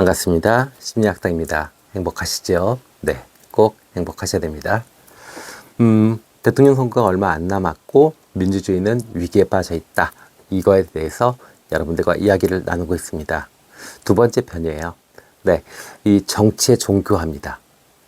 반갑습니다. 심리학당입니다. 행복하시죠? 네, 꼭 행복하셔야 됩니다. 대통령 선거가 얼마 안 남았고 민주주의는 위기에 빠져 있다. 이거에 대해서 여러분들과 이야기를 나누고 있습니다. 두 번째 편이에요. 네, 이 정치의 종교화입니다.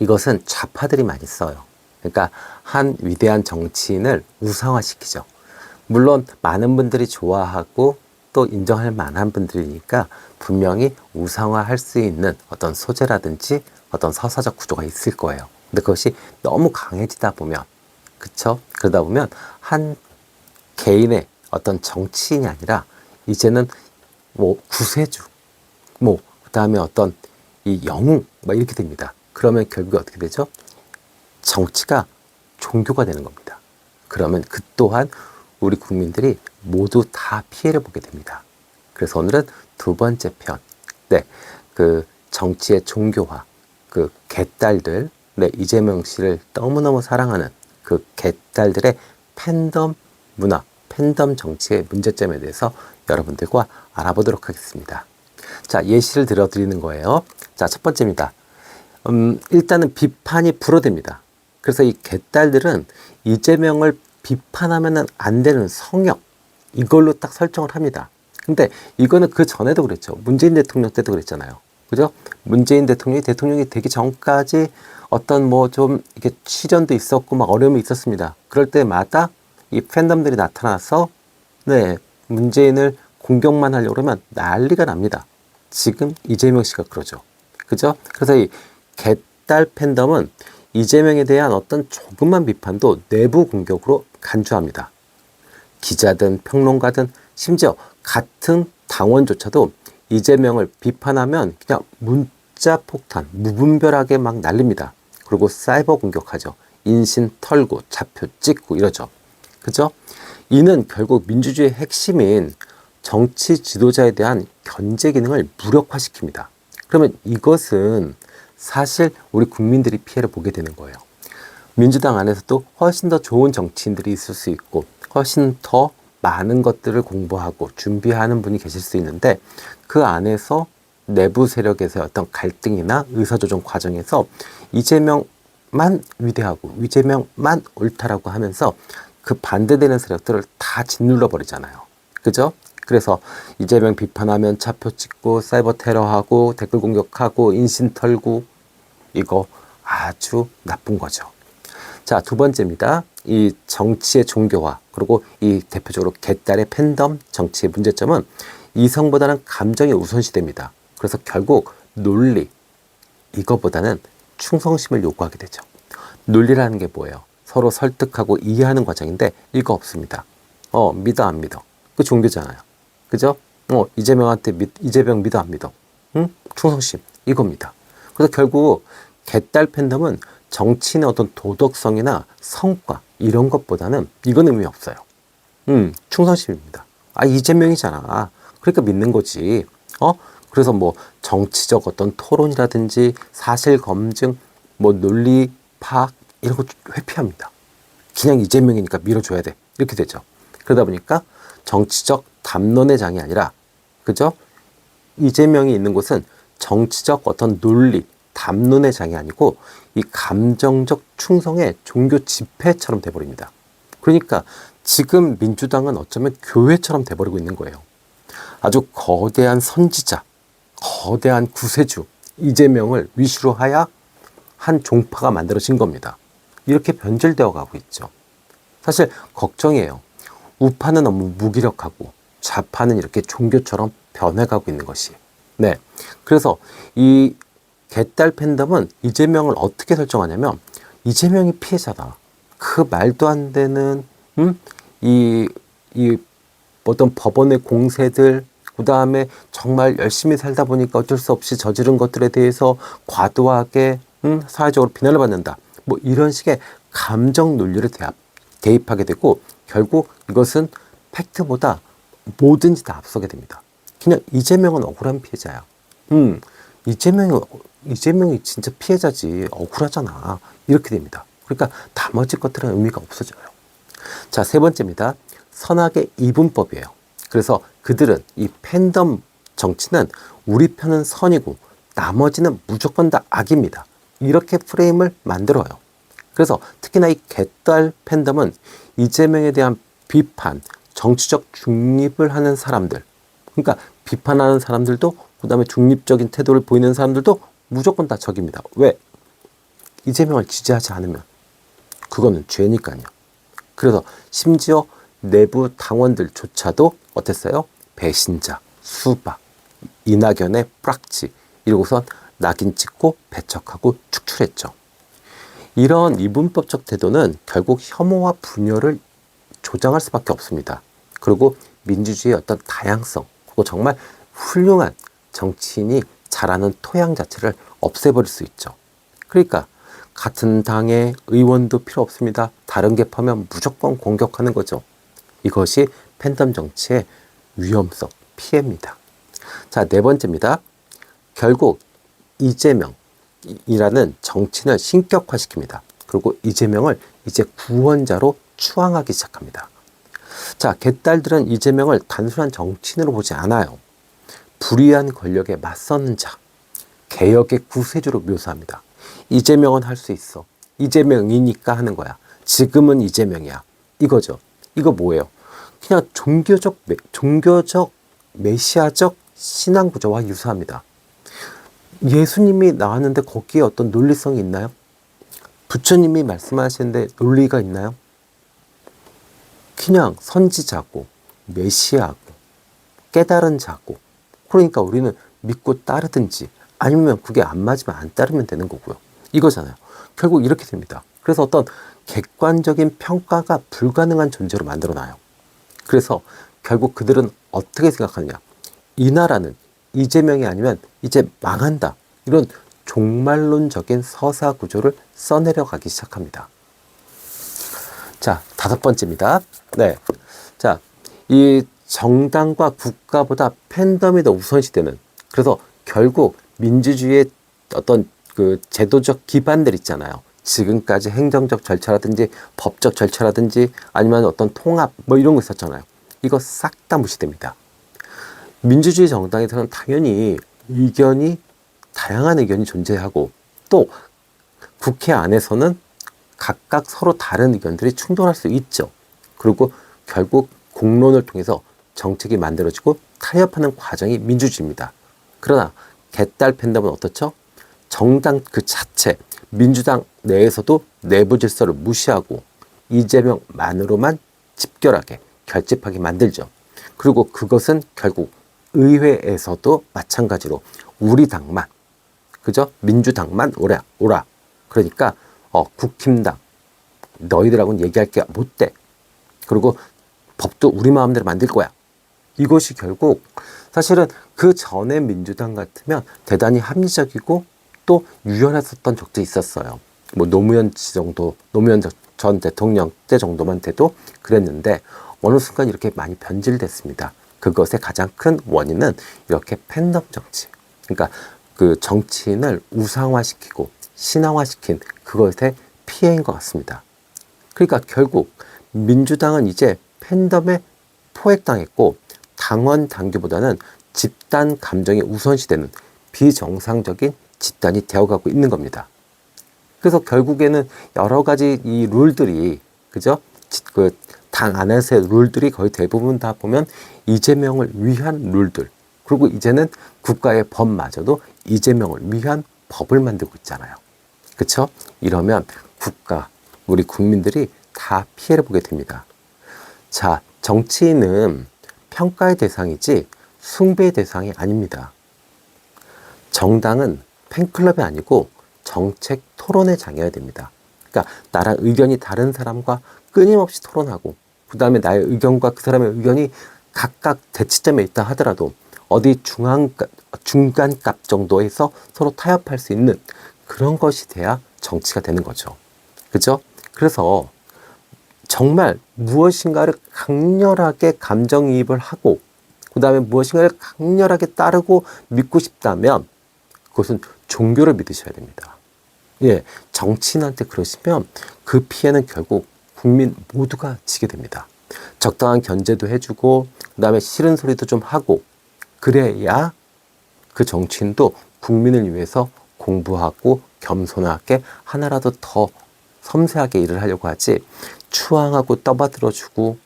이것은 좌파들이 많이 써요. 그러니까 한 위대한 정치인을 우상화시키죠. 물론 많은 분들이 좋아하고 또 인정할 만한 분들이니까 분명히 우상화할 수 있는 어떤 소재라든지 어떤 서사적 구조가 있을 거예요. 근데 그것이 너무 강해지다 보면, 그쵸? 그러다 보면 한 개인의 어떤 정치인이 아니라 이제는 뭐 구세주, 뭐 그다음에 어떤 이 영웅 막 이렇게 됩니다. 그러면 결국에 어떻게 되죠? 정치가 종교가 되는 겁니다. 그러면 그 또한 우리 국민들이 모두 다 피해를 보게 됩니다. 그래서 오늘은 두 번째 편, 네, 그 정치의 종교화, 그 개딸들, 네, 이재명 씨를 너무너무 사랑하는 그 개딸들의 팬덤 문화, 팬덤 정치의 문제점에 대해서 여러분들과 알아보도록 하겠습니다. 자, 예시를 들어드리는 거예요. 자, 첫 번째입니다. 일단은 비판이 불어댑니다. 그래서 이 개딸들은 이재명을 비판하면 안 되는 성역, 이걸로 딱 설정을 합니다. 근데 이거는 그 전에도 그랬죠. 문재인 대통령 때도 그랬잖아요. 그죠? 문재인 대통령이 되기 전까지 어떤 뭐 좀 이렇게 시련도 있었고 막 어려움이 있었습니다. 그럴 때마다 이 팬덤들이 나타나서 네, 문재인을 공격만 하려고 그러면 난리가 납니다. 지금 이재명 씨가 그러죠. 그죠? 그래서 이 개딸 팬덤은 이재명에 대한 어떤 조그만 비판도 내부 공격으로 간주합니다. 기자든 평론가든 심지어 같은 당원조차도 이재명을 비판하면 그냥 문자 폭탄, 무분별하게 막 날립니다. 그리고 사이버 공격하죠. 인신 털고 좌표 찍고 이러죠. 그죠? 이는 결국 민주주의의 핵심인 정치 지도자에 대한 견제 기능을 무력화시킵니다. 그러면 이것은 사실 우리 국민들이 피해를 보게 되는 거예요. 민주당 안에서도 훨씬 더 좋은 정치인들이 있을 수 있고 훨씬 더 많은 것들을 공부하고 준비하는 분이 계실 수 있는데 그 안에서 내부 세력에서의 어떤 갈등이나 의사조정 과정에서 이재명만 위대하고 이재명만 옳다라고 하면서 그 반대되는 세력들을 다 짓눌러 버리잖아요. 그죠? 그래서 이재명 비판하면 차표 찍고 사이버 테러하고 댓글 공격하고 인신 털고 이거 아주 나쁜 거죠. 자, 두 번째입니다. 이 정치의 종교화, 그리고 이 대표적으로 개딸의 팬덤 정치의 문제점은 이성보다는 감정이 우선시됩니다. 그래서 결국 논리, 이거보다는 충성심을 요구하게 되죠. 논리라는 게 뭐예요? 서로 설득하고 이해하는 과정인데 이거 없습니다. 믿어 안 믿어. 그 종교잖아요. 그죠? 이재명 믿어 안 믿어. 응? 충성심, 이겁니다. 그래서 결국 개딸 팬덤은 정치인의 어떤 도덕성이나 성과 이런 것보다는 이건 의미 없어요. 충성심입니다. 이재명이잖아. 그러니까 믿는 거지. 그래서 뭐 정치적 어떤 토론이라든지 사실 검증, 뭐 논리 파악 이런 거 회피합니다. 그냥 이재명이니까 밀어줘야 돼. 이렇게 되죠. 그러다 보니까 정치적 담론의 장이 아니라, 그죠? 이재명이 있는 곳은 정치적 어떤 논리, 담론의 장이 아니고 이 감정적 충성의 종교 집회처럼 돼버립니다. 그러니까 지금 민주당은 어쩌면 교회처럼 돼버리고 있는 거예요. 아주 거대한 선지자, 거대한 구세주 이재명을 위시로 하야 한 종파가 만들어진 겁니다. 이렇게 변질되어 가고 있죠. 사실 걱정이에요. 우파는 너무 무기력하고 좌파는 이렇게 종교처럼 변해가고 있는 것이. 네, 그래서 이 개딸 팬덤은 이재명을 어떻게 설정하냐면 이재명이 피해자다. 그 말도 안 되는 이 어떤 법원의 공세들, 그 다음에 정말 열심히 살다 보니까 어쩔 수 없이 저지른 것들에 대해서 과도하게 사회적으로 비난을 받는다. 뭐 이런 식의 감정 논리를 대입하게 되고 결국 이것은 팩트보다 뭐든지 다 앞서게 됩니다. 그냥 이재명은 억울한 피해자야. 이재명이 진짜 피해자지. 억울하잖아. 이렇게 됩니다. 그러니까 나머지 것들은 의미가 없어져요. 자, 세 번째입니다. 선악의 이분법이에요. 그래서 그들은 이 팬덤 정치는 우리 편은 선이고 나머지는 무조건 다 악입니다. 이렇게 프레임을 만들어요. 그래서 특히나 이 개딸 팬덤은 이재명에 대한 비판, 정치적 중립을 하는 사람들, 그러니까 비판하는 사람들도 그 다음에 중립적인 태도를 보이는 사람들도 무조건 다 적입니다. 왜? 이재명을 지지하지 않으면 그거는 죄니까요. 그래서 심지어 내부 당원들조차도 어땠어요? 배신자, 수박, 이낙연의 뿌락지 이러고선 낙인 찍고 배척하고 축출했죠. 이런 이분법적 태도는 결국 혐오와 분열을 조장할 수밖에 없습니다. 그리고 민주주의의 어떤 다양성, 그리고 정말 훌륭한 정치인이 자라는 토양 자체를 없애버릴 수 있죠. 그러니까 같은 당의 의원도 필요 없습니다. 다른 계파면 무조건 공격하는 거죠. 이것이 팬덤 정치의 위험성, 피해입니다. 자, 네 번째입니다. 결국 이재명이라는 정치인을 신격화시킵니다. 그리고 이재명을 이제 구원자로 추앙하기 시작합니다. 자, 개딸들은 이재명을 단순한 정치인으로 보지 않아요. 불의한 권력에 맞서는 자, 개혁의 구세주로 묘사합니다. 이재명은 할 수 있어. 이재명이니까 하는 거야. 지금은 이재명이야. 이거죠. 이거 뭐예요? 그냥 종교적 메시아적 신앙 구조와 유사합니다. 예수님이 나왔는데 거기에 어떤 논리성이 있나요? 부처님이 말씀하시는데 논리가 있나요? 그냥 선지자고 메시아고 깨달은 자고, 그러니까 우리는 믿고 따르든지 아니면 그게 안 맞으면 안 따르면 되는 거고요. 이거잖아요. 결국 이렇게 됩니다. 그래서 어떤 객관적인 평가가 불가능한 존재로 만들어놔요. 그래서 결국 그들은 어떻게 생각하느냐. 이 나라는 이재명이 아니면 이제 망한다. 이런 종말론적인 서사 구조를 써내려가기 시작합니다. 자, 다섯 번째입니다. 네. 자, 이 정당과 국가보다 팬덤이 더 우선시되는, 그래서 결국 민주주의의 어떤 그 제도적 기반들 있잖아요. 지금까지 행정적 절차라든지 법적 절차라든지 아니면 어떤 통합 뭐 이런 거 있었잖아요. 이거 싹 다 무시됩니다. 민주주의 정당에서는 당연히 다양한 의견이 존재하고, 또 국회 안에서는 각각 서로 다른 의견들이 충돌할 수 있죠. 그리고 결국 공론을 통해서 정책이 만들어지고 타협하는 과정이 민주주의입니다. 그러나 개딸 팬덤은 어떻죠? 정당 그 자체, 민주당 내에서도 내부 질서를 무시하고 이재명만으로만 집결하게 결집하게 만들죠. 그리고 그것은 결국 의회에서도 마찬가지로 우리 당만, 그죠? 민주당만 오라. 그러니까 국힘당 너희들하고는 얘기할 게 못 돼. 그리고 법도 우리 마음대로 만들 거야. 이것이 결국 사실은 그 전에 민주당 같으면 대단히 합리적이고 또 유연했었던 적도 있었어요. 뭐 노무현 전 대통령 때 정도만 돼도 그랬는데 어느 순간 이렇게 많이 변질됐습니다. 그것의 가장 큰 원인은 이렇게 팬덤 정치, 그러니까 그 정치인을 우상화시키고 신앙화시킨 그것의 피해인 것 같습니다. 그러니까 결국 민주당은 이제 팬덤에 포획당했고 당원 당규보다는 집단 감정이 우선시되는 비정상적인 집단이 되어가고 있는 겁니다. 그래서 결국에는 여러 가지 이 룰들이, 그죠? 그 당 안에서의 룰들이 거의 대부분 다 보면 이재명을 위한 룰들, 그리고 이제는 국가의 법마저도 이재명을 위한 법을 만들고 있잖아요. 그렇죠? 이러면 국가, 우리 국민들이 다 피해를 보게 됩니다. 자, 정치인은 평가의 대상이지 숭배의 대상이 아닙니다. 정당은 팬클럽이 아니고 정책 토론의 장이어야 됩니다. 그러니까 나랑 의견이 다른 사람과 끊임없이 토론하고, 그 다음에 나의 의견과 그 사람의 의견이 각각 대치점에 있다 하더라도 어디 중간값 정도에서 서로 타협할 수 있는 그런 것이 돼야 정치가 되는 거죠. 그죠? 그래서 정말 무엇인가를 강렬하게 감정이입을 하고, 그 다음에 무엇인가를 강렬하게 따르고 믿고 싶다면 그것은 종교를 믿으셔야 됩니다. 예, 정치인한테 그러시면 그 피해는 결국 국민 모두가 지게 됩니다. 적당한 견제도 해주고, 그 다음에 싫은 소리도 좀 하고, 그래야 그 정치인도 국민을 위해서 공부하고 겸손하게 하나라도 더 섬세하게 일을 하려고 하지, 추앙하고 떠받들어주고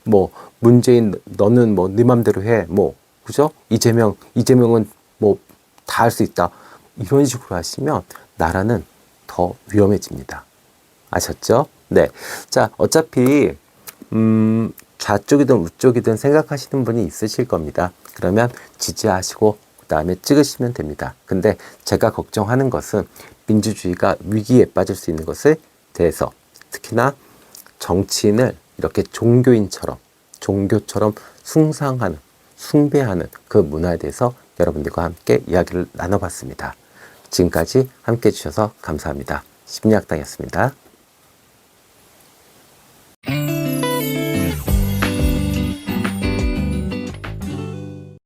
뭐 문재인 너는 뭐 네 맘대로 해, 뭐 그죠? 이재명은 뭐 다 할 수 있다, 이런 식으로 하시면 나라는 더 위험해집니다. 아셨죠? 네. 자, 어차피 좌쪽이든 우쪽이든 생각하시는 분이 있으실 겁니다. 그러면 지지하시고 그 다음에 찍으시면 됩니다. 근데 제가 걱정하는 것은 민주주의가 위기에 빠질 수 있는 것에 대해서, 특히나 정치인을 이렇게 종교처럼 숭배하는 그 문화에 대해서 여러분들과 함께 이야기를 나눠봤습니다. 지금까지 함께 해주셔서 감사합니다. 심리학당이었습니다.